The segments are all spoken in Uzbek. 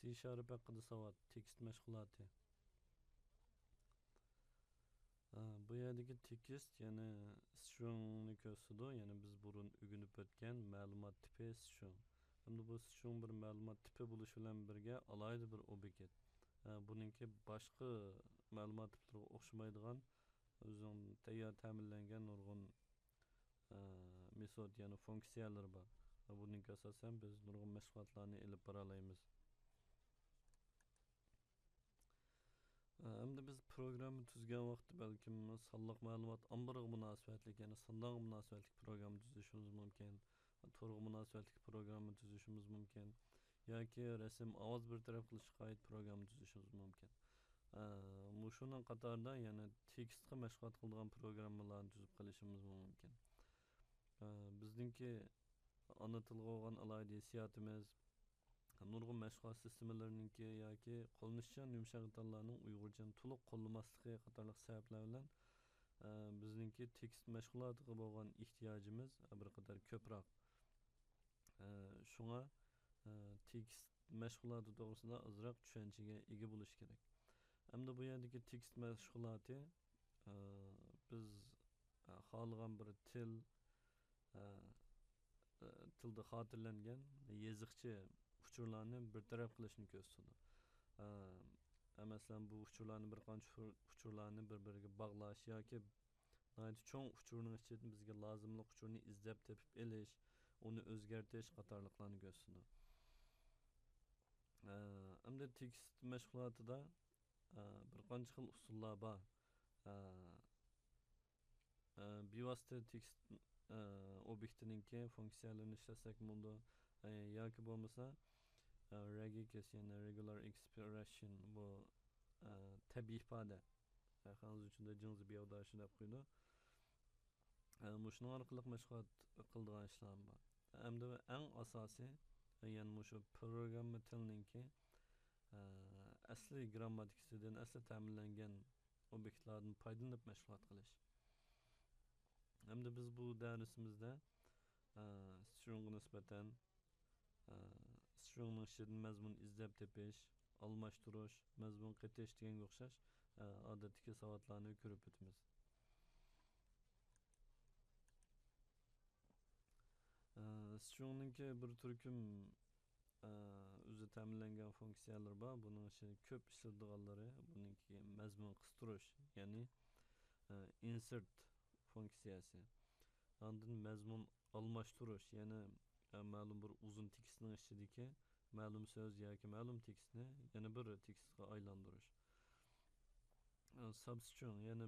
C Sharp haqida savad, tekst mashg'uloti. Bu yerdagi tekst yana stringni ko'rsatadi, yana biz burun o'rganib o'tgan ma'lumot tipi string. Hamda bu string bir ma'lumot tipi bo'lishi bilan birga alohida bir obyekt. Buningki boshqa ma'lumot tiplariga o'xshamaydigan o'zining tayyor ta'minlangan nurg'un metod yana funksiyalar bor. Buning asosan biz nurg'un mashg'ulotlarni ilib bora olamiz. Hamda biz programma tuzgan vaqtda balkim sonliq ma'lumot ombiriga munosabatli, ya'ni sondan munosabatli programma tuzishimiz mumkin. To'g'ri munosabatli programma tuzishimiz mumkin. Yoki rasm ovoz bir taraf qilishga oid programma tuzishimiz mumkin. Mushuning qatorida yana tekstga mashg'ulot qiladigan programmalarni tuzib qilishimiz mumkin. Bizningki ana tilga bo'lgan alohida hissiyotimiz nurg'un mashg'ulot sistemalarninki yoki qo'llanishchan yumshoq tillarning uyg'urchani to'liq qo'llamasligi qatorliq sabablar bilan bizningki tekst mashg'ulotiga bo'lgan ehtiyojimiz bir qadar ko'proq. Shunga tekst mashg'uloti to'g'risida ozroq tushunchaga ega bo'lish kerak. Hamda bu yerdagi tekst mashg'uloti biz xohlagan bir tilda xotirlangan yoziqcha uchurlarni bir taraf qilishni ko'rsatadi. Masalan, bu uchurlarni bir qancha uchurlarni bir-biriga bog'lash yoki cho'ng uchurning ichidan bizga lozimli uchurni izlab tepib elish, uni o'zgartirish qatorliqlarni ko'rsatadi. Hamda tekst mashg'ulotida bir qancha xil usullar bor. Bevosita tekst obyektininki funksiyalarini ishlasak bo'ladi. Yoki bo'lmasa regis yani regular expression bu tabiiy ifoda. Hangi uchunda jinsi biyavdashi deb qo'ydi. Mushning orqali mashg'ulot qiladigan ishlar bor. Hamda eng asosiy yani shu programma tilininki asli grammatikasidan asli ta'minlangan obyektlardan foydalanib mashg'ulot qilish. Hamda biz bu darsimizda stringga nisbatan stringning ichidan mazmun izlab tepish, almashtirish, mazmun qaytarish deganga o'xshash odatdagi savodlarni ko'rib o'tamiz. Stringningki bir turkum o'zi ta'minlangan funksiyalar bor. Buning ichida ko'p ishlatilganlari buningki mazmun qistirish, ya'ni insert funksiyasi. Ondan mazmun almashtirish, ya'ni ma'lum bir uzun tekstning ichidagi ma'lum so'z yoki ma'lum tekstni yana bir tekstga aylantirish. Substring, ya'ni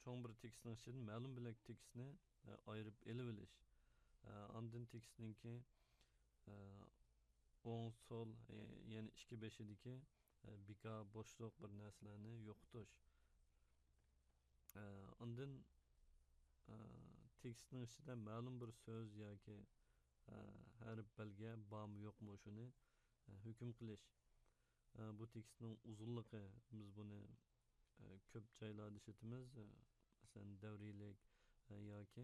cho'ng bir tekstning ichidan ma'lum bo'lak tekstni ayirib elib olish. Ondan tekstninki o'ng so'l ya'ni ikki beshidagi beka bo'shliq bir narsalarni yo'qotish. Ondan tekstning ichida ma'lum bir so'z yoki harf belgi bormi yo'qmi shuni hukm qilish. Bu tekstning uzunligi biz buni ko'p joylarda ishlatamiz. Masalan, davriylik yoki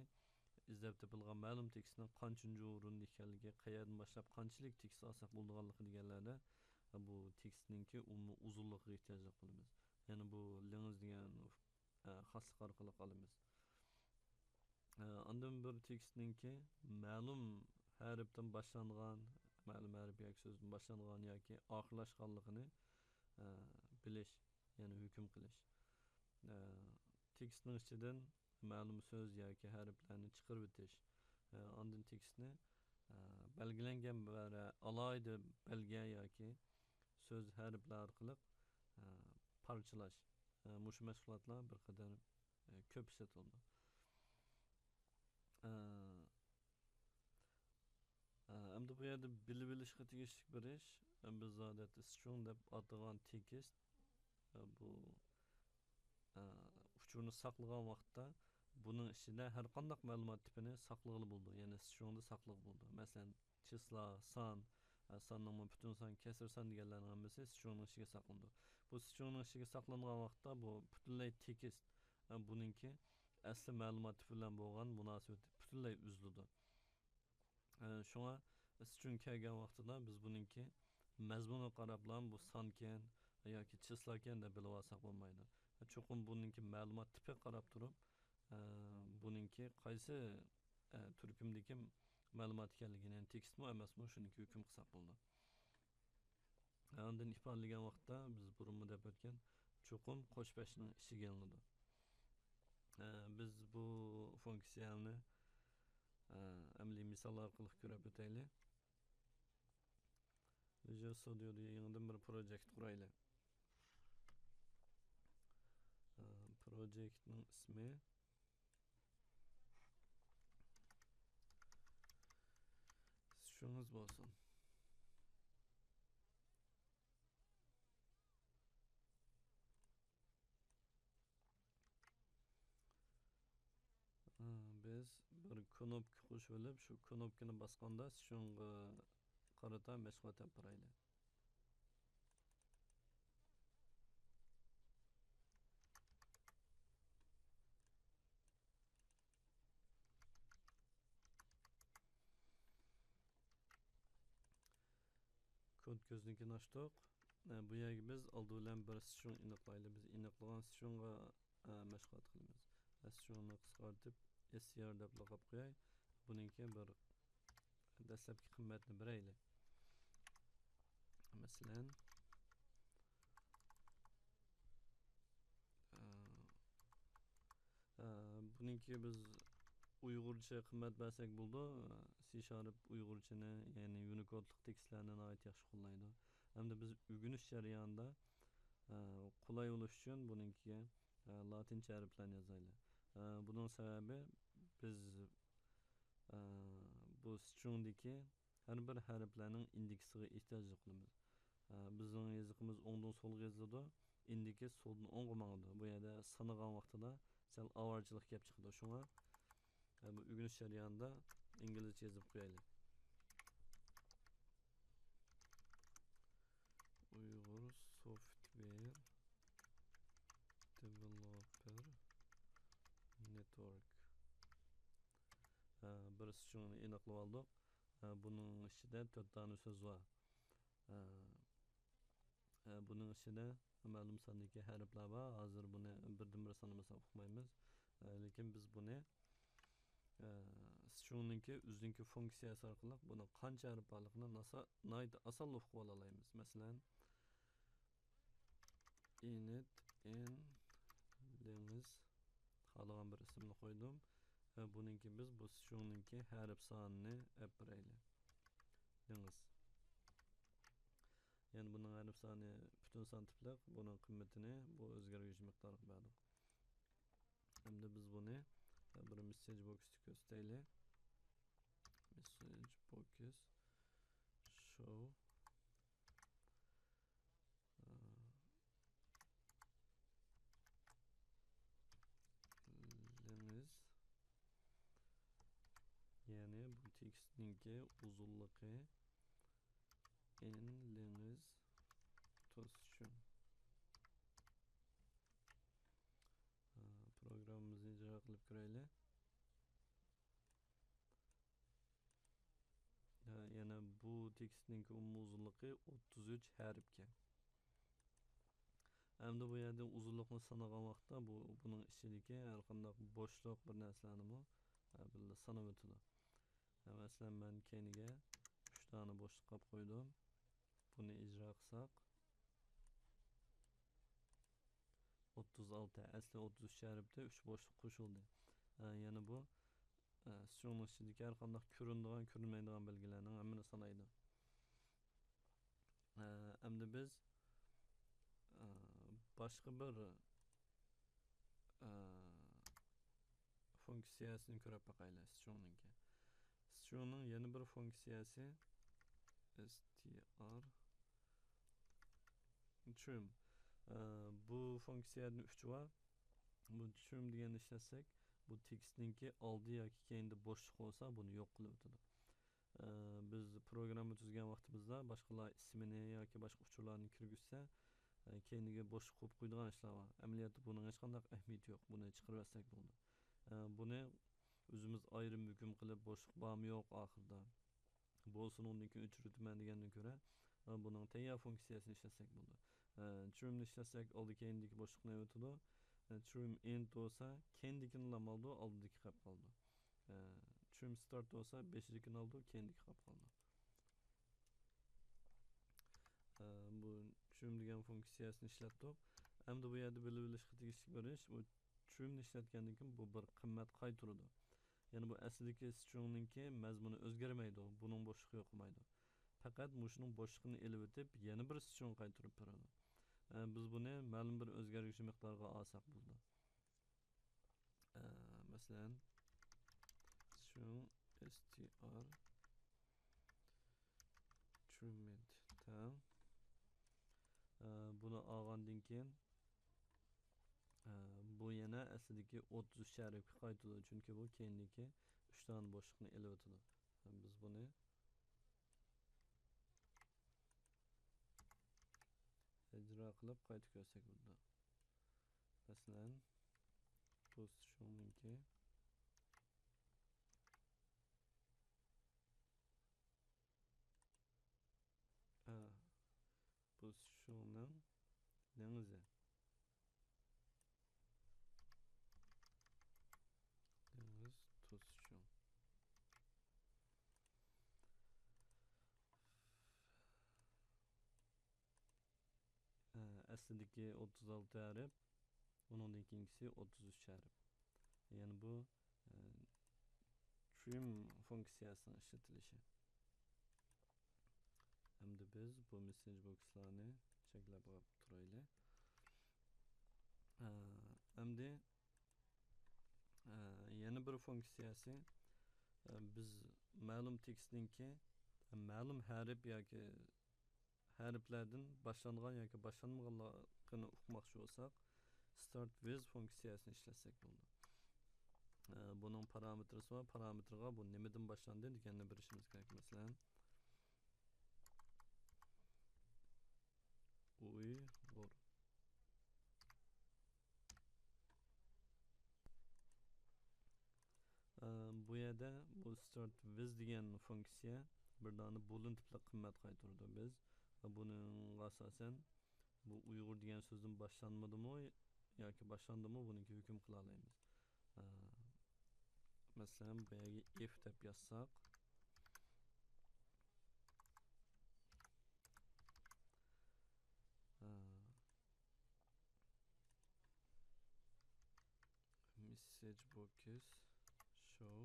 izlab topilgan ma'lum tekstning qanchinchi o'rinda ekanligi, qayerdan boshlab qanchalik tekst olsak bo'lganligi deganlarda bu tekstningki umumiy uzunligiga ehtiyoj qilamiz. Ya'ni bu lingiz degan xoslik orqali qilamiz. Ondan bir tekstningki ma'lum harfdan boshlangan, ma'lum harf yoki so'zdan boshlangan yoki oxirlashganligini bilish, ya'ni hukm qilish. Tekstning ichidan ma'lum so'z yoki harflarni chiqarib o'tish. Ondan tekstni belgilangan bir alohida belgi yoki so'z harflar orqali parchalash. Mush mashg'ulotlar bir qadar ko'p ishlatiladi. Hamda bu yerda bilib olishga tegishli bir ish, biz odatda string deb atagan tekst bu uchurni saqlagan vaqtda buning ichida har qanday ma'lumot tipini saqlag'ili bo'ldi, ya'ni stringda saqlab bo'ldi. Masalan, chisla, son, sonning butun son, kasr son deganlarning hammasi stringning ichiga saqlanadi. Bu stringning ichiga saqlangan vaqtda bu butunlay tekst buningki asli ma'lumot tipi bilan bo'lgan munosabat butunlay uziladi. Shunga string kelgan vaqtida biz buningki mazmunga qarablam bu sonkan yoki chislokan deb bilib olsak bo'lmaydi. Chuqur buningki ma'lumot tipiga qarab turib, buningki qaysi turkumdagi ma'lumot ekanligini, tekstmi emasmi shuniki hukm qilsak bo'ldi. Ondan ifodalagan vaqtda biz burunmi deb o'tgan chuqum qo'shbashning ishiga ilinadi. Biz bu funksiyani amaliy misol orqali ko'rib o'taylik. Visual Studio'da yangidan bir projekt quraylik. Projektning ismi shungiz bo'lsin. Biz bir knopka qo'shib olib, shu knopkani bosganda shunga qarata mashg'ulot olib boraylik. Kod ko'znikini ochdik. Bu yerga biz oldi bilan bir string aniqlaylik. Biz aniqlagan stringga mashg'ulot qilamiz. Stringni qisqartib str deb laqab qo'yay. Buningki bir dastlabki qiymatni beraylik. Masalan, buningki biz Uyg'urcha qimmat bersak bo'ldi. C# Uyg'urchani, ya'ni Unicode tekstlarni nihoyat yaxshi qo'llaydi. Hamda biz o'rganish jarayonida qulay bo'lish uchun buningkiga latincha harflarni yozaylik. Buning sababi biz bu stringdagi har bir harflarning indeksiga ehtiyoj qilamiz. Bizning yozig'imiz o'ngdan so'lga yoziladi, indiki so'ldan o'ngga mangadi. Bu yerda sanagan vaqtida sal avarchilik kelib chiqadi. Shunga bu o'rganish jarayonida inglizcha yozib qo'yaylik. Uyg'ur Software Developer Network. Bir stringni aniqlab oldik. Buning ichida 4 dona so'z bor. Buning ichida ma'lum sondagi harflar bor. Hozir buni birdan-bir sanamasak uqmaymiz. Lekin biz buni stringninki o'zininki funksiyasi orqali buni qancha harf borligini oson o'qib olamiz. Masalan, init in lingiz xohlagan bir ismni qo'ydim. Buningki biz bu stringninki harf sonini beraylik. Lingiz. Yani bunun harf soni butun son tiplaq, buning qiymatini bu o'zgaruvchi miqdorga berdik. Hamda biz buni bir message box'da ko'rsataylik. Message box show lingiz, ya'ni bu tekstninki uzunligi in lingiz to'sishun. Programmamizni ijro qilib ko'raylik. Yana bu tekstninki uzunligi 33 harfga. Hamda bu yerda uzunlikni sanagan vaqtda buning ichidagi har qanday bo'shliq bir narsalarni birga sanab o'tadi. Masalan, men keyinga 3 dona bo'shliq qilib qo'ydim. Buni ijro qilsak 36, asli 33 harfda 3 bo'shliq qo'shildi. Yana bu stringning ichidagi har qanday ko'rinadigan, ko'rinmaydigan belgilarning hammani sanaydi. Hamda biz boshqa bir funksiyasini ko'rib boqaylik stringninki. Stringning yana bir funksiyasi trim. Bu funksiyaning uchi bor. Bu trim deganni ishlatsak, bu tekstninki oldi yoki keyinda bo'shliq bo'lsa, buni yo'q qilib o'tadi. Biz programma tuzgan vaqtimizda boshqalar ismini yoki boshqa uchurlarni kirgizsa, keyinga bo'shliq qo'yib qo'yadigan ishlar bor. Amaliyotda buning hech qanday ahamiyati yo'q. Buni chiqarib olsak bo'ldi. Buni o'zimiz ayrim hukm qilib bo'shliq bormi yo'q oxirida bo'lsin undan keyin o'chiritaman degandan ko'ra Bunun tayya funksiyasini işletsek buldu. Trim işletsek oldu kendiki boşluk ne ötüdü. Trim end olsa kendikini lamaldı aldıdaki kap kaldı. Trim start olsa 5'dikini aldı kendiki kap kaldı. Bu trim degan funksiyasini ishlatdik. Endi bu yerda bilib olishga tegishli bo'lish, bu trim ishlatgandan keyin bu bir qimmat qaytaradi. Ya'ni bu aslidagi stringninki mazmuni o'zgarmaydi, buning bo'shlig'i yo'qmaydi. Faqat mushuning bo'shlig'ini elib o'tib, yana bir string qaytarib beradi. Biz buni ma'lum bir o'zgaruvchi miqdorga olsak bo'ldi. Masalan, string str trimmed tam buni olgandan keyin bu yana aslidagi 33 sharifga qaytadi, chunki bu keyindagi 3 dona bo'shliqni elib o'tadi. Biz buni ijro qilib qayta ko'rsak bo'ldi. Masalan, bu stringninki bu stringning dengizi dengiz tuz string. Aslidagi 36 harf, onun keyingisi 33 harf. Yani bu trim funksiyasının işletilishi. Endi biz bu message boxlarni cheklab olib turaylik. Endi yana bir funksiyasi, biz ma'lum tekstninki ma'lum harf yoki harflardan boshlangan yoki boshlanmaganligini uqmoqchi bo'lsak, start with funksiyasini ishlatsak bo'ldi. Bunun parametrisi var. Parametrga bu nimadan boshlandi deganni bilishimiz kerak. Masalan, Uyg'ur. Bu yerda bu start with degan funksiya bir dona boolean tipli qimmat qaytardi biz. Buning asosan bu Uyg'ur degan so'zdan boshlanmadimi yoki boshlandimi buniki hukm qila olamiz. Masalan, bu yerga if deb yozsak, message box show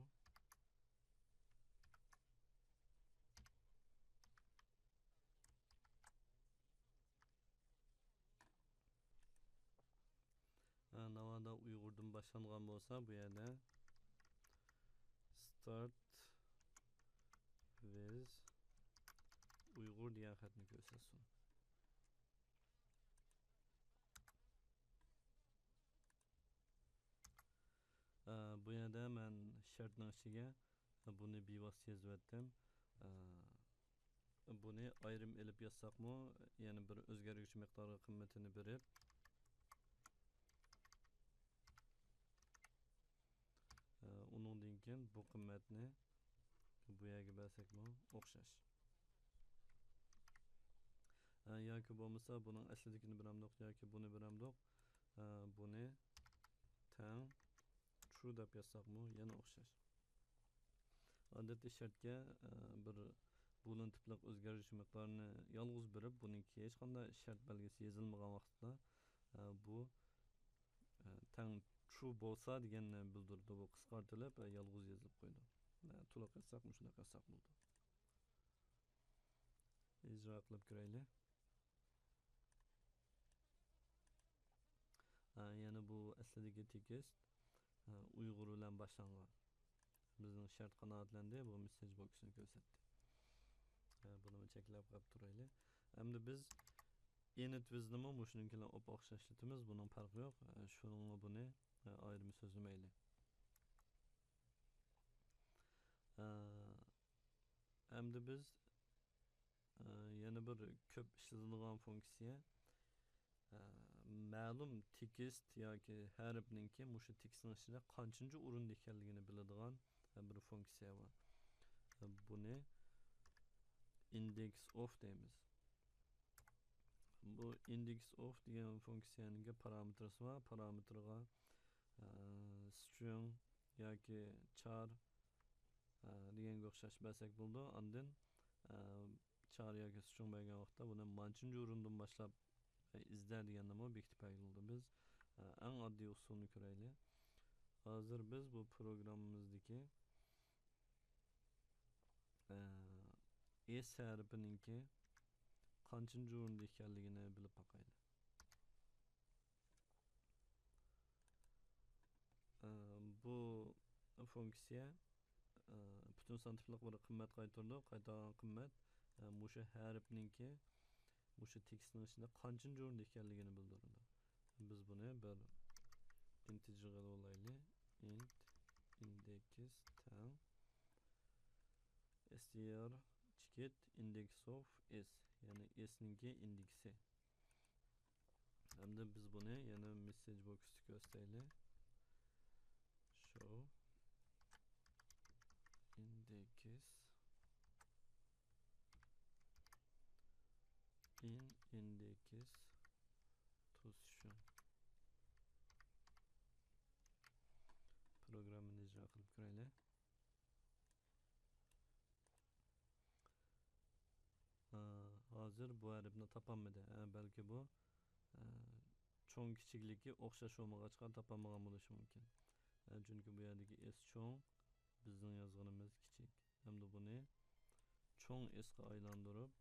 navada Uyg'urdan boshlangan bo'lsa, bu yerda start with Uyg'ur degan xatni ko'rsatsin. Bu yerda men shartning ichiga buni bevosita yozib buni ayrim elib yozsaqmi, ya'ni bir o'zgaruvchi miqdorga qimmatini berib, undan keyin bu qimmatni bu yerga bersakmi o'xshash. Yoki bo'lmasa buning aslidagini biramdoq yoki buni biramdoq, buni tang true deb yozsaqmi yana o'xshash. Odatda shartga bir boolean tipli o'zgaruvchi miqdorini yolg'iz berib, buningki hech qanday shart belgisi yozilmagan vaqtda bu tang true bo'lsa deganni bildirdi. Bu qisqartirilib yolg'iz yozilib qo'ydi. To'liq yozsak shunday qilsak bo'ldi. Ijro qilib ko'raylik. Yana bu aslidagi tekst Uyg'ur bilan boshlangan. Bizning shart qanoatlandi, bu message box'ini ko'rsatdi. Buni cheklab qolib turaylik. Endi biz init wit'ni mushuning bilan o'xshashtiramiz. Buning farqi yo'q. Shuningga buni ayrim so'zlamaylik. Endi biz yana bir ko'p ishlatiladigan funksiya, ma'lum tekst yoki harfninki mushu tekstning ichida qanchinchi o'rinda ekanligini biladigan bir funksiya bor. Buni index of deymiz. bu index of degan funksiyaning parametrisi var. Parametrga string yoki char deganga o'xshash bersak bo'ldi. Ondan char yoki string bergan vaqtda buni manchinchi o'rindan boshlab izla deganni bekitib qo'yildi. Biz eng oddiy usulni ko'raylik. Hozir biz bu programmamizdagi s harfininki qanchinchi o'rinda ekanligini bilib boqaylik. Bu funksiya butun son tipliq bir qimmat qaytardi. Qaytargan qimmat mushu harfninki mushu tekstning ichida qanchinchi o'rinda ekanligini bildiradi. Biz buni bir integer qilib olaylik. Int index tang str chekit index of s, ya'ni s ninki indeksi. Hamda biz buni yana message box'da ko'rsataylik. Show index in index position. Programını icra qilib ko'raylik. Hozir bu harfni topolmadi. Balki bu cho'ng kichikligi o'xshash bo'lmag'achqa topolmagan bo'lishi mumkin. Chunki bu yerdagi s cho'ng, bizning yozganimiz kichik. Hamda buni cho'ng sga aylantirib,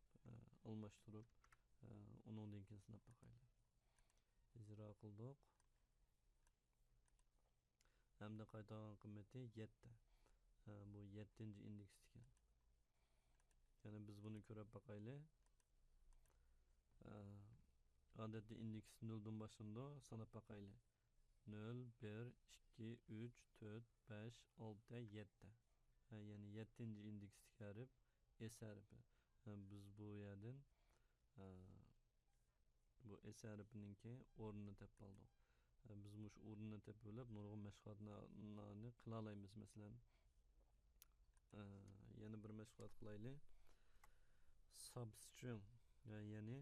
almashtirib, uningdan keyin sinab boqaylik. Ijro qildik. Hamda qaytargan qimmati 7. Bu 7-chi indeks ekan. Yani biz bunu ko'rib boqaylik. Odatda indeks 0 dan boshlanadi, sanab boqaylik. 0, 1, 2, 3, 4, 5, 6, 7. Yani 7-ci indeksdeki harf S harfi. Biz bu yerden bu S harfininki o'rnini topib oldik. Biz mush o'rnini topib olib, nurg'un mashg'ulotlarni qila olamiz. Masalan, yana bir mashg'ulot qilaylik. Substring, ya'ni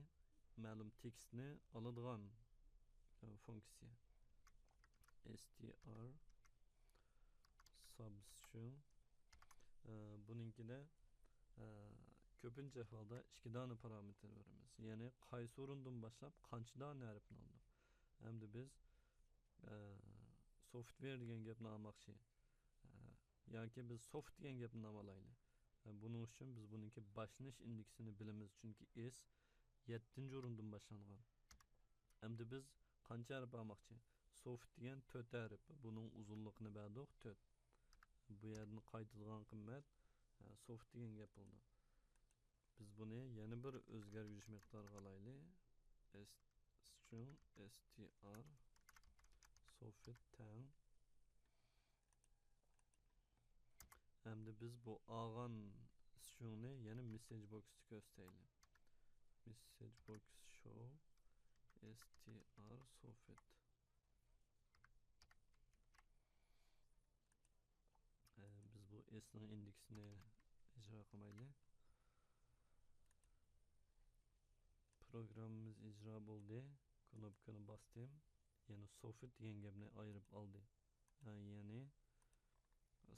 ma'lum tekstni oladigan funksiya. str substring. Bununkida ko'pincha holda ikki dona parametr beramiz. Ya'ni qaysi o'rindan boshlab qancha dona harfni oldik. Hamda biz software degan gapni olmoqchi. Yoki biz soft degan gapni olaylik. Buning uchun biz buningki boshlanish indeksini bilamiz, chunki s 7-ci o'rindan boshlangan. Hamda biz qancha harf olmoqchi? Soft degan 4 harf. Buning uzunligini berdik 4. Bu yerdan qaytilgan qimmat soft degan gap bo'ldi. Biz buni yana bir o'zgargich miqdoriga olaylik. String str soft tang. Hamda biz bu olgan stringni yana message box'da ko'rsataylik. Message box show str soft. Biz bu s'ning indeksini icra qilmaylik. Programımız icra bo'ldi. Knopkani bosdim. Yani soft degan gapni ayirib oldi. Ya'ni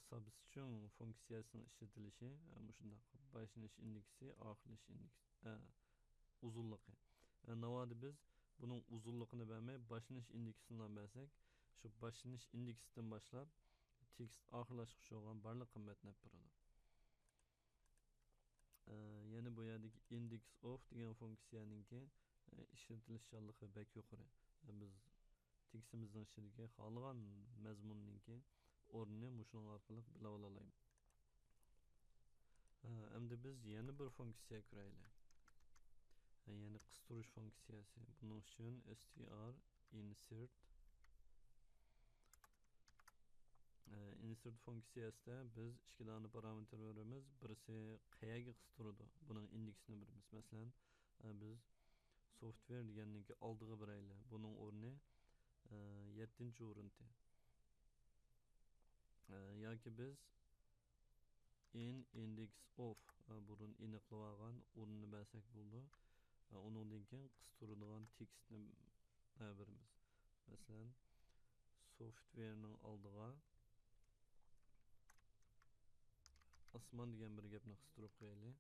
substring funksiyasining ishlatilishi shunday boshlanish indeksi, oxirlash indeksi, uzunligi. Navoda biz buning uzunligini bermay boshlanish indeksini bersak, shu boshlanish indeksidan boshlab tekst oxirlashga bo'lgan barliq qimmatni beradi. Yana bu yerdagi index of degan funksiyaninki ishlatilishchanligi bek yuqori. Biz tekstimizning ichidagi xohlagan mazmunninki o'rnini mushuning orqali bilib olamiz. Endi biz yana bir funksiya ko'raylik. Yani qistirish funksiyasi. Buning uchun str insert insert funksiyasida biz ikki dona parametr beramiz. Birisi qayerga qistiradi. Buning indeksini beramiz. Masalan, biz software deganninki oldiga beraylik. Buning o'rni 7-ci o'rinda. Yoki biz in index of burun aniqlab olgan o'rnini bersak bo'ldi. Onundan keyin qistiradigan tekstni beramiz. Masalan, softwarening oldiga osmon degan bir gapni qistirib qo'yaylik.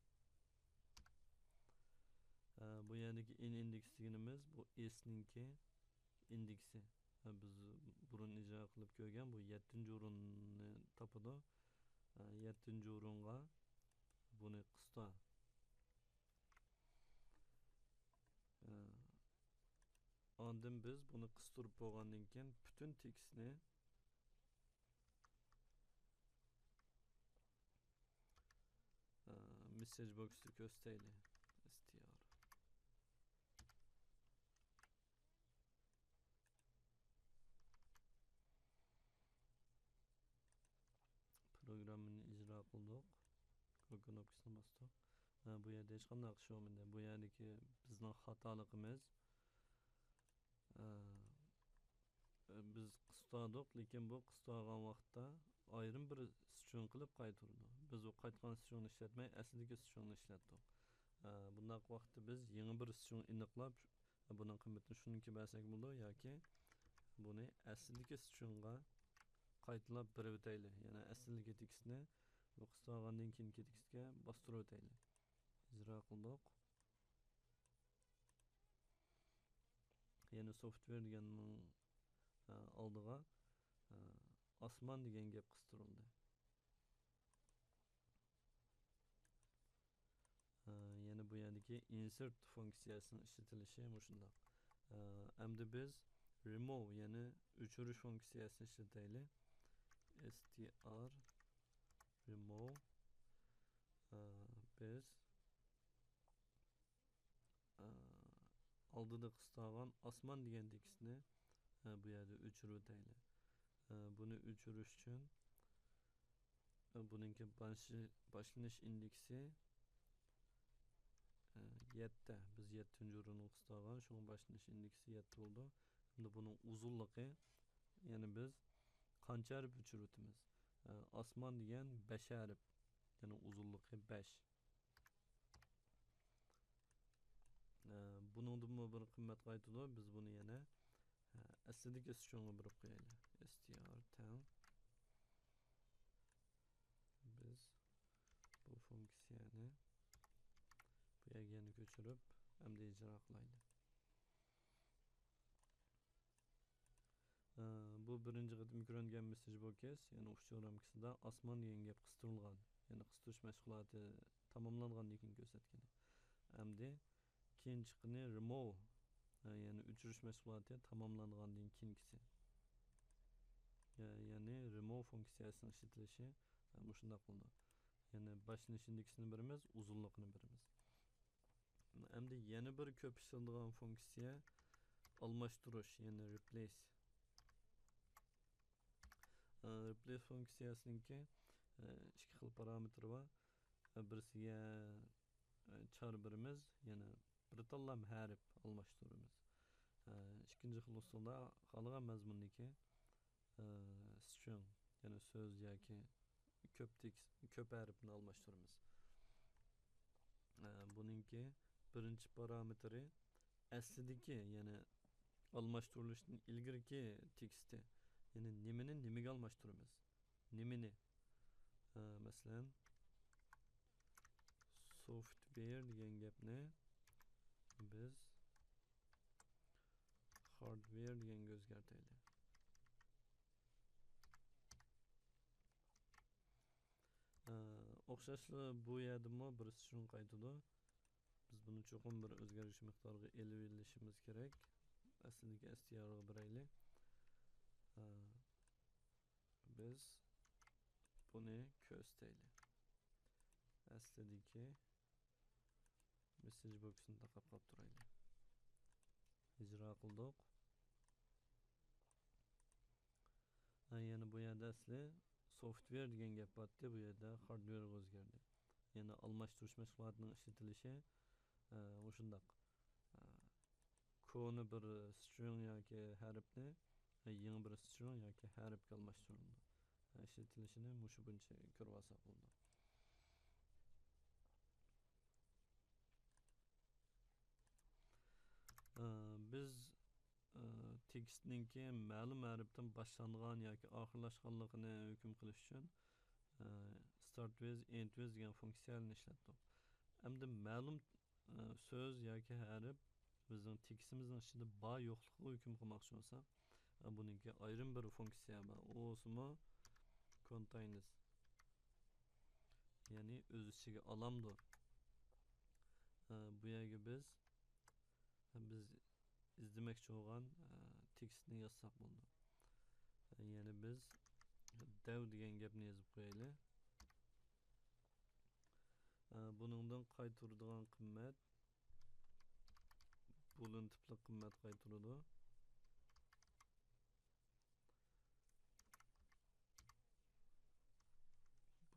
Bu yerdagi in indeks deganimiz bu s'ninki indeksi. Biz burun ijro qilib ko'rgan bu 7-o'rinni topadi. 7-o'ringa buni qista. Ondan biz buni qistirib bo'lgandan keyin butun tekstni message box'da ko'rsataylik. str programmani ijro qildik. Knopkasini bosdik. Bu yerda hech qanday ish yo'q. Bu yerdagi bizning xatoligimiz biz qistadik, lekin bu qistagan vaqtda ayrim bir string qilib qaytardi. Biz o qaytgan stringni ishlatmay, aslidagi stringni ishlatdik. Bunday vaqtda biz yangi bir string aniqlab, buning qiymatini shuniki bersak bo'ladi yoki buni aslidagi stringga qaytarib berib o'taylik. Ya'ni aslidagi tekstni bu qistagandan keyingi tekstga bostirib o'taylik. Ijro qildik. Ya'ni software deganning oldiga osmon degan gap qistirildi. Yana bu yerdagi insert funksiyasining ishlatilishi shunday. Endi biz remove ya'ni o'chirish funksiyasini ishlataylik. str remove biz oldida qistagan osmon degan tekstni bu yerda o'chirib o'taylik. Buni o'chirish uchun buningki boshlanish indeksi 7. Biz 7-o'rinni qistagan, shunga boshlanish indeksi 7 bo'ldi. Endi buning uzunligi, ya'ni biz qancha harf o'chirib o'tamiz? Osmon degan 5 harf, ya'ni uzunligi 5. Buningdan bir qiymat qaytadi. Biz buni yana aslidagi stringga berib qo'yaylik. str10. Biz bu funksiyani bu yerga yana ko'chirib, hamda ijro qilaylik. Bu birinchi qatim ko'rilgan message box, ya'ni ushbu ramkasida osmon degan gap qistirilgan. Ya'ni qistirish mashg'uloti tamomlangandan keyin ko'rsatgan. Hamda ikkinchini remove, ya'ni o'chirish mashg'uloti tamomlangandan keyingisi. Ya'ni remove funksiyasining ishlatilishi shunday qildi. Ya'ni boshlanish indeksini beramiz, uzunligini beramiz. Hamda yana bir ko'p ishlatiladigan funksiya almashtirish, ya'ni replace. Replace funksiyasiningki ikki xil parametri bor. Birisiga char beramiz, yana bir tanlam harf almashtiramiz. Ikkinchi xil usulda qolgan mazmundagi string, ya'ni so'z yoki ko'p tekst, ko'p harfni almashtiramiz. Buningki birinchi parametri aslidagi, ya'ni almashtirilishdan ilgirki teksti. Ya'ni nimani nimaga almashtiramiz? Nimani? Masalan, software degan gapni biz hardware deganga o'zgartaylik. O'xshashli bu yerdami bir string qaytadi. Biz buni cho'qim bir o'zgarish miqdoriga elib olishimiz kerak. Aslidagi strga beraylik. Biz buni ko'rsataylik. Aslidagi message box'ini taqab qolib turaylik. Ijro qildik. Yana bu yerda asli software degan gap bordi, bu yerda hardware o'zgardi. Yana almashtirish mashg'ulotining ishlatilishi o'shundoq. Koni bir string yoki harfni yangi bir string yoki harfga almashtirildi. Ishlatilishini mushu buncha ko'rib olsak bo'ldi. biz tekstninki ma'lum harfdan boshlangan yoki oxirlashganligini hukm qilish uchun e, start with end with degan funksiyani ishlatdik. Endi ma'lum so'z yoki harf bizning tekstimizning ichida bor yo'qligiga hukm qilmoqchi bo'lsak, buniki ayrim bir funksiya bor. U o'simi contains, ya'ni o'z ichiga olamdir. Bu yerga biz izlemoqchi bo'lgan tekstni yozsak bo'ldi. Ya'ni biz dev degan gapni yozib qo'yaylik. Buningdan qaytaradigan qimmat boolean tipli qimmat qaytaradi.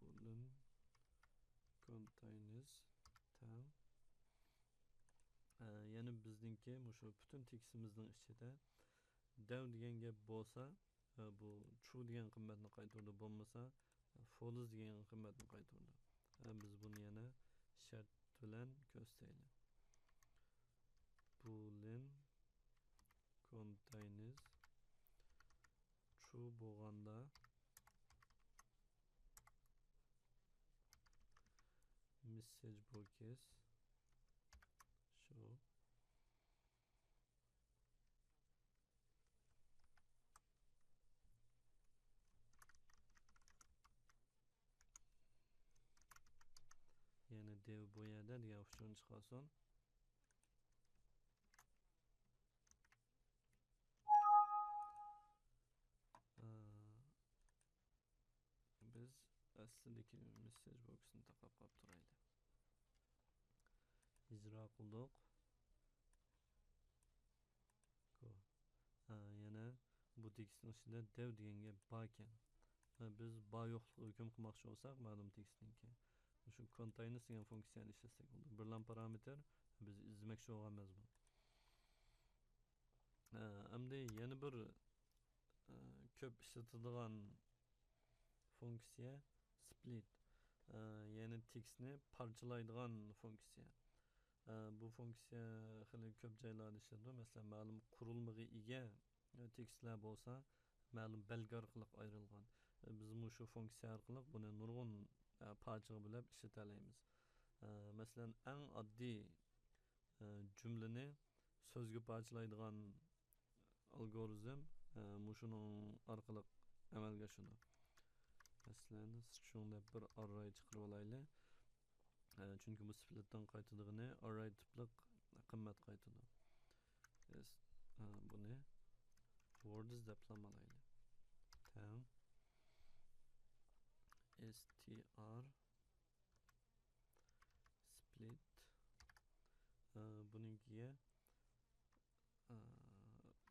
Boolean contains tam. Ya'ni bizningki shu butun tekstimizning ichida dev degan gap bo'lsa, bu true degan qimmatni qaytaradi, bo'lmasa false degan qimmatni qaytaradi. Biz buni yana shart bilan ko'rsataylik. Boolean contains true bo'lganda message box show. Yani dev bu yerda degan uchun chiqasin. Biz aslidagi message box'ni taqab qolib turaylik. Ijro qildik. Yana bu tekstning ichida dev degan gap bor ekan. Biz bor yo'qligiga hukm qilmoqchi bo'lsak, ma'lum tekstniki shu contains degan funksiyani ishlatsak bo'ldi. Birlam parametr biz izlamoqchi bo'lganmiz bu. Endi yana bir ko'p ishlatiladigan funksiya split. Ya'ni tekstni parchalaydigan funksiya. Bu funksiya xili ko'p joylarda ishlatiladi. Masalan, ma'lum qurilmaga ega tekstlar bo'lsa, ma'lum belgi orqali ayrilgan. Biz shu funksiya orqali buni nurg'un parchaga bo'lib ishlata olamiz. Masalan, eng oddiy jumlani so'zga parchalaydigan algoritm shuning orqali amalga oshadi. Masalan, string deb bir array chiqarib olaylik. Chunki bu splitdan qaytadigani array tipli qimmat qaytadi. Buni words deb nomalaylik. Tam str split buningkiga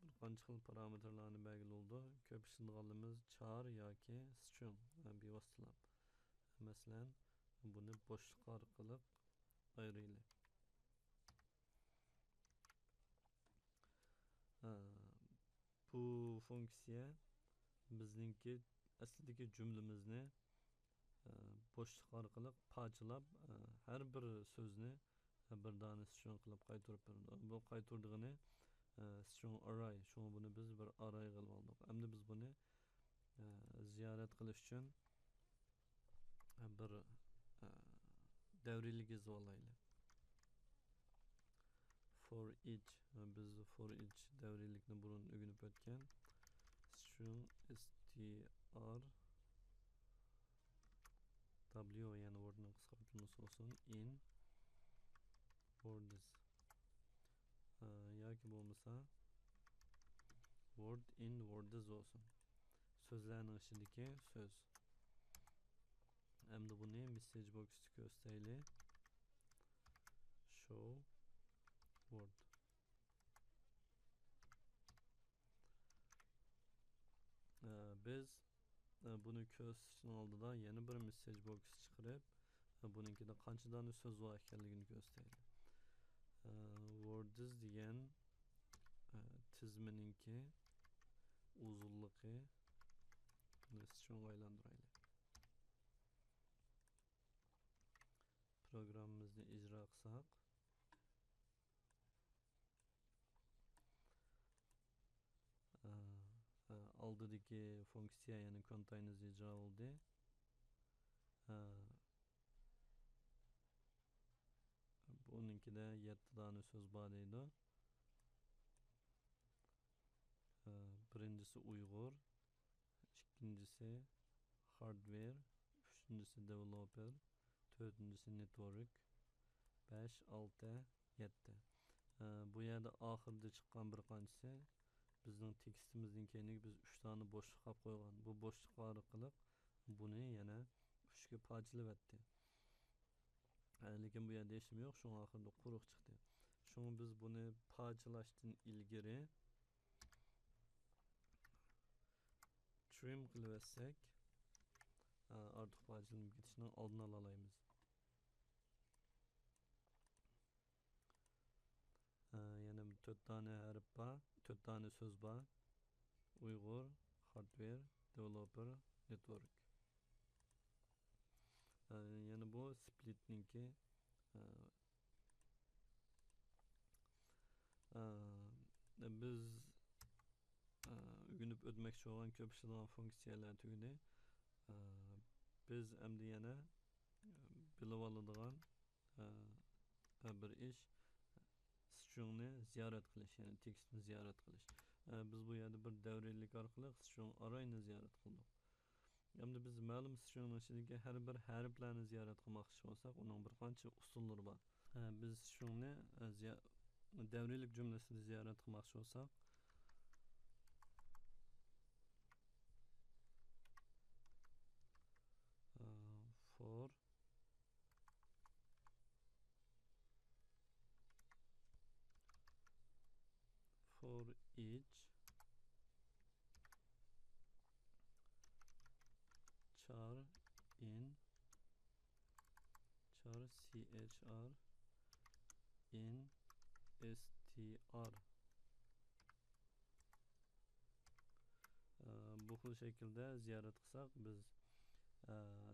bir qancha xil parametrlarni belgiladi. Ko'p ishlatganimiz char yoki string bevositalik. Masalan, buni bo'shliq orqali ayiraylik. Bu funksiya bizningki aslidagi jumlamizni bo'shliq orqali parchalab har bir so'zni bir dona string qilib qaytarib beradi. Bu qaytardigani string array. Shuni buni biz bir array qilib oldik. Endi biz buni ziyorat qilish uchun bir davriylik yozib olaylik. For each, biz for each davriylikni burun o'rganib o'tgan. String str w, ya'ni wordning qisqartmasi olsun, in words yoki bo'lmasa word in words olsun. So'zlarning ichidagi so'z. Endi buni message box'ga ko'rsataylik. Show word. Biz buni ko'rsatishning oldida yana bir message box chiqarib, buninkida qancha dona so'z bor ekanligini ko'rsataylik. Words degan tizimininki uzunligi string aylantiraylik. Programimizni ijro qilsak, oldidagi funksiya ya'ni containers ijro bo'ldi. Buninkida 7 dona so'z bor deydi. Birincisi Uyg'ur, ikkinchisi hardware, uchinchisi developer, to'rtinchisi network, 5, 6, 7. Bu yerda oxirida chiqqan bir qanchasi bizning tekstimizning keyingi biz 3 dona bo'shliq qilib qo'ygan. Bu bo'shliq orqali buni yana 3 ga parchalavatdi. Lekin bu yerda hech nima yo'q, shu oxirida quruq chiqdi. Shuni biz buni parchalashdan ilgari trim qilib ortiq parchalanib ketishining oldini olaymiz. Yana 4 tane harf bor, 4 tane so'z bor. Uyg'ur, hardware, developer, network. Yana bu splitninki biz o'rganib o'tmoqchi bo'lgan ko'p ishlaydigan funksiyalar tugadi. Biz endi yana bilib oladigan bir ish stringni ziyorat qilish, ya'ni tekstni ziyorat qilish. Biz bu yerda bir davriylik orqali string arrayni ziyorat qildik. Endi biz ma'lum stringning ichidagi har bir harflarni ziyorat qilmoqchi bo'lsak, uning bir qancha usullari bor. Biz stringni davriylik jumlasini ziyorat qilmoqchi bo'lsak, for each char in char chr in str. Bu xil shaklda ziyorat qilsak biz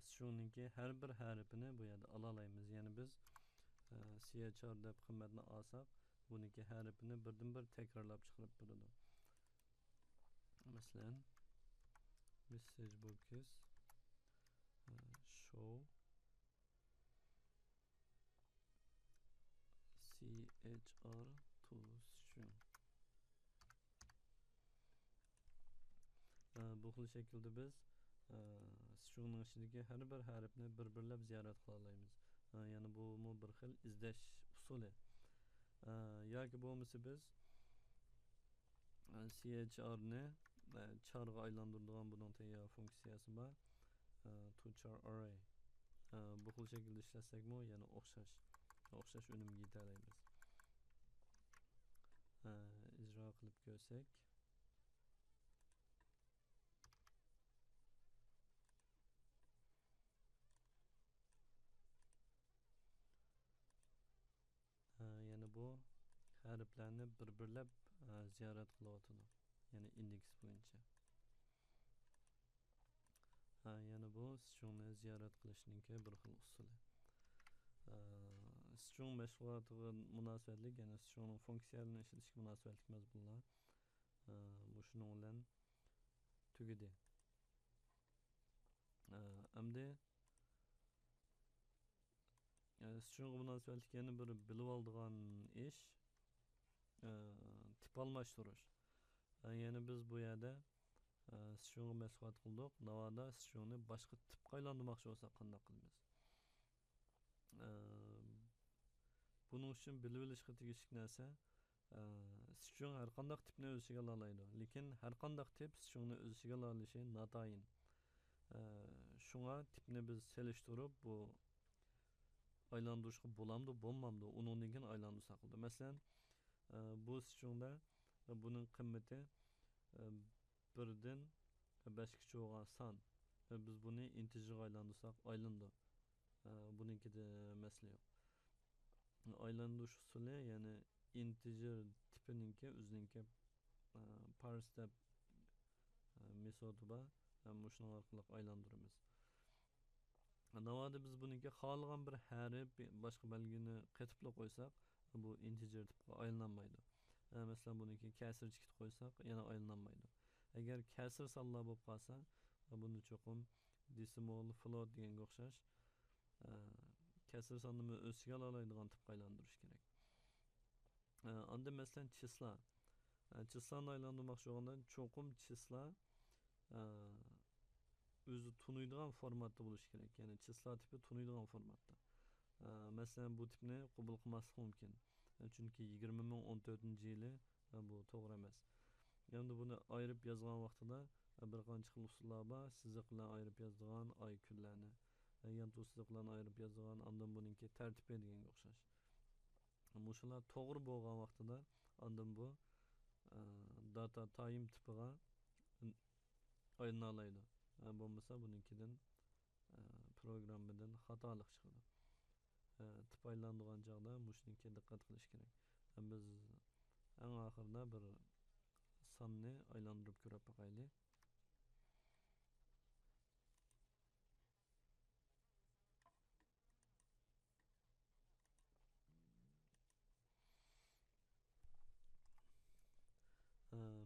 stringninki har bir harfini bu yerda ola olamiz. Ya'ni biz chr deb qiymatni olsak, buniki harfini birdan bir takrorlab chiqarib beradi. Masalan, message box show chr to string. Bu xil shaklda biz stringning ichidagi har bir harfni bir-birlab ziyorat qila olamiz. Ya'ni bu bir xil izlash usuli. Yoki bo'lmasa biz chrni charga aylantiradigan buning tayyor funksiyasi bor. To char array. Bu xil shaklda ishlasakmi, yana o'xshash unumga yeta olamiz. Ijro qilib ko'rsak, yana bu harflarni bir-birlab ziyorat qilyotidi. Ya'ni indeks bo'yicha. Yana bu stringni ziyorat qilishning bir xil usuli. String mashg'ulotiga munosabatli, ya'ni stringning funksiyalarini ishlatishga munosabatli mazmunlar. Bu shuning bilan tugadi. Endi string munosabatli yana bir bilib oladigan ish tip almashtirish. Ya'ni biz bu yerda stringni mashg'ulot qildik. Navoda stringni boshqa tipga aylantirmoqchi bo'lsak qanday qilamiz? Buning uchun bilib olishga tegishli narsa, string har qanday tipni o'z ichiga oladi. Lekin har qanday tip stringni o'z ichiga olishi notayin. Shunga tipni biz selishtirib, bu aylantirishga bo'lamdi, bo'lmamdi, uningdan keyin aylantirsak bo'ladi. Masalan, bu stringda buning qiymati 1 dan 5gacha bo'lgan son. Biz buni integerga aylantirsak aylandi. Bunikida masala yo'q. Aylantirish usuli, ya'ni integer tipininki o'zininki parse deb metodi bor. Shuning orqali aylantiramiz. Navoda biz buniki xohlagan bir harf boshqa belgini qetibla qo'ysak, bu integer tipga aylanmaydi. Masalan, buniki kasrchi qilib qo'ysak, yana aylanmaydi. agar kasr sonlar bo'lib qolsa buni cho'qim decimal float deganga o'xshash kasr sonni o'z ichiga oladigan tipga aylantirish kerak. Anda masalan chisla. Chislani aylantirmoqchi bo'lganda cho'qim chisla o'zi tunuydigan formatda bo'lishi kerak. Ya'ni chisla tipi tunuydigan formatda. Masalan bu tipni qabul qilmaslik mumkin. Chunki 20014-yili bu to'g'ri emas. Endi buni ayirib yozgan vaqtida bir qancha xil usullar bor. Siziq bilan ayirib yozadigan oy kunlarni, yana siziq bilan ayirib yozadigan andan buningki tartibi deganga o'xshash. Mushular to'g'ri bo'lgan vaqtida andan bu data time tipiga aylanadi. Bo'lmasa buninkidan programmadan xatolik chiqadi. Tip aylanadigan chog'da mushunga diqqat qilish kerak. Biz eng oxirida bir sonni aylantirib ko'rib boqaylik.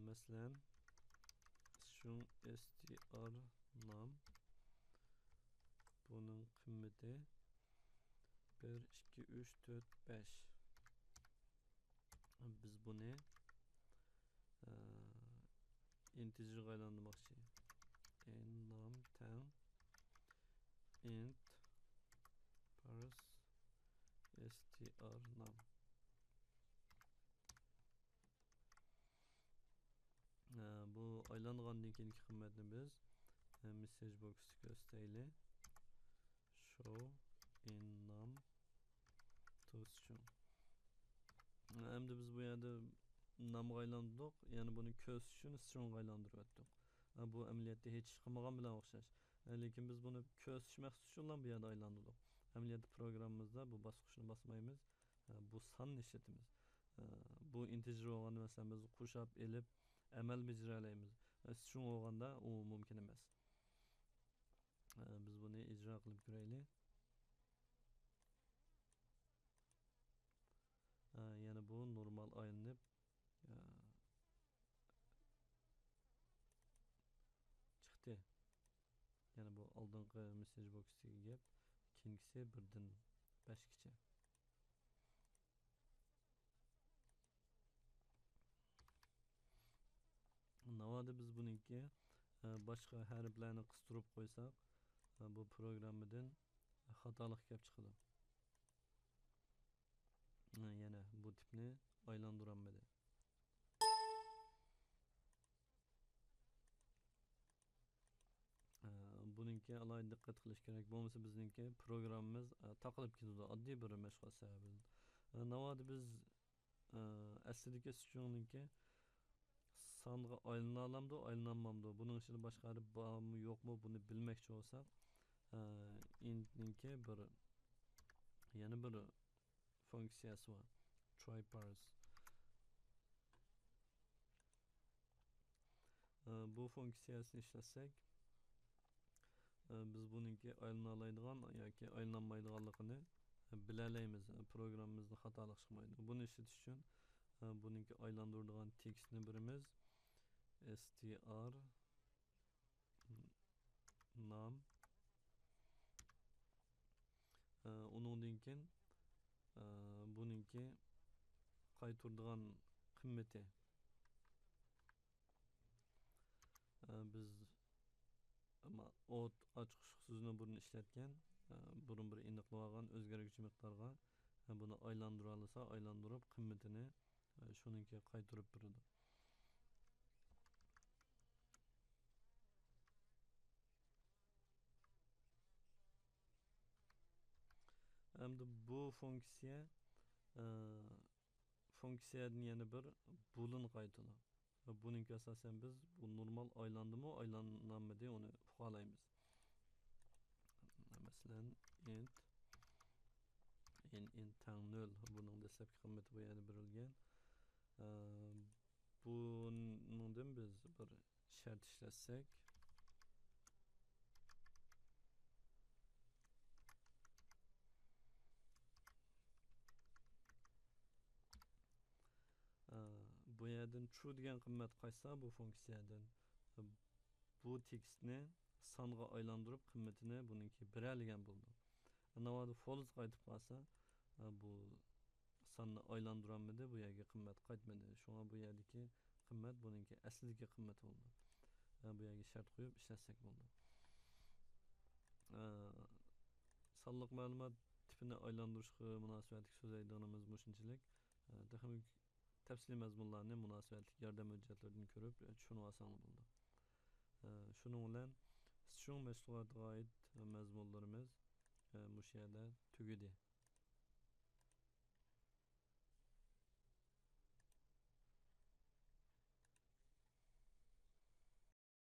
Masalan string str nam bunun qiymati 1 2 3 4 5. Biz buni integer aylantirmoqchi. Nam tang int parse str nam. Bu aylangandan keyingi qiymatni biz message box'ga ko'rsataylik. Show in num to string. Endi biz bu yerda namga aylantirdik. Ya'ni buni ko'z uchun string aylantirib o'tdik. Bu amaliyotda hech ish qilmagan bilan o'xshash. Lekin biz buni ko'z maqsad uchun bu yerda aylantirdik. Amaliyotda programmamizda bu bosqichni bosmaymiz. Bu sonni ishlatamiz. Bu integer bo'lganda masalan biz qo'shib elib amal bajaraymiz. String bo'lganda u mumkin emas. Biz buni ijro qilib ko'raylik. Yana bu normal aylanib chiqdi. Yani bu oldingi message box'dagi gap, keyingisi 1dan 5gacha. Navoda biz buniki boshqa harflarni qistirib qo'ysak, bu programmadan xatolik kelib chiqadi. Yana bu tipni aylantiramadi. Buningga alohida diqqat qilish kerak. Bo'lmasa bizningki programmamiz taqilib ketadi oddiy bir mashg'ulot sababidan. Navoda biz aslidagi stringninki songa aylanamdi, aylanmamdi. Buning ichida boshqa harf bormi, yo'qmi buni bilmoqchi bo'lsak, intninki yana bir funksiyasi bor. Try parse. Bu funksiyasini ishlatsak, biz buningki aylanoladigan yoki aylanmaydiganligini bilalaymiz. Programmamizda xatolik chiqmaydi. Buni ishlatish uchun buningki aylantiradigan tekstni birimiz str nam uningdan keyin buningki qaytaradigan qiymati biz o't ochiq so'zni burun ishlatgan, burun bir aniqlab olgan o'zgaruvchi miqdorga buni aylantira olsa, aylantirib qiymatini shuningga qaytarib beradi. Endi bu funksiyadan yana bir boolean qaytadi. Buningga asosan biz bu normal aylandimi, aylanmadi uni xohlaymiz. Masalan int tang 0 buning dastlabki qiymati bu yerda berilgan. Bundan biz bir shart ishlatsak, bu yerdan true degan qiymat qaytsa bu funksiyadan e, bu tekstni songa aylantirib qimmatini buniki birerligan bo'ldi. Navoda foiz qaytib qolsa, bu sonni aylantiramidi, bu yerga qimmat qaytmadi. Shunga bu yerdagi qimmat buniki aslidagi qimmat bo'ldi. Bu yerga shart qo'yib ishlatsak bo'ldi. Sonliq ma'lumot tipini aylantirishga munosabatli so'z aytganimiz shunchalik. Texnik tafsiliy mazmunlarni munosabatli yordam hujjatlaridan ko'rib tushunib olsangiz bo'ldi. Shuning bilan shu mashg'ulotga oid mazmunlarimiz bu yerda tugadi.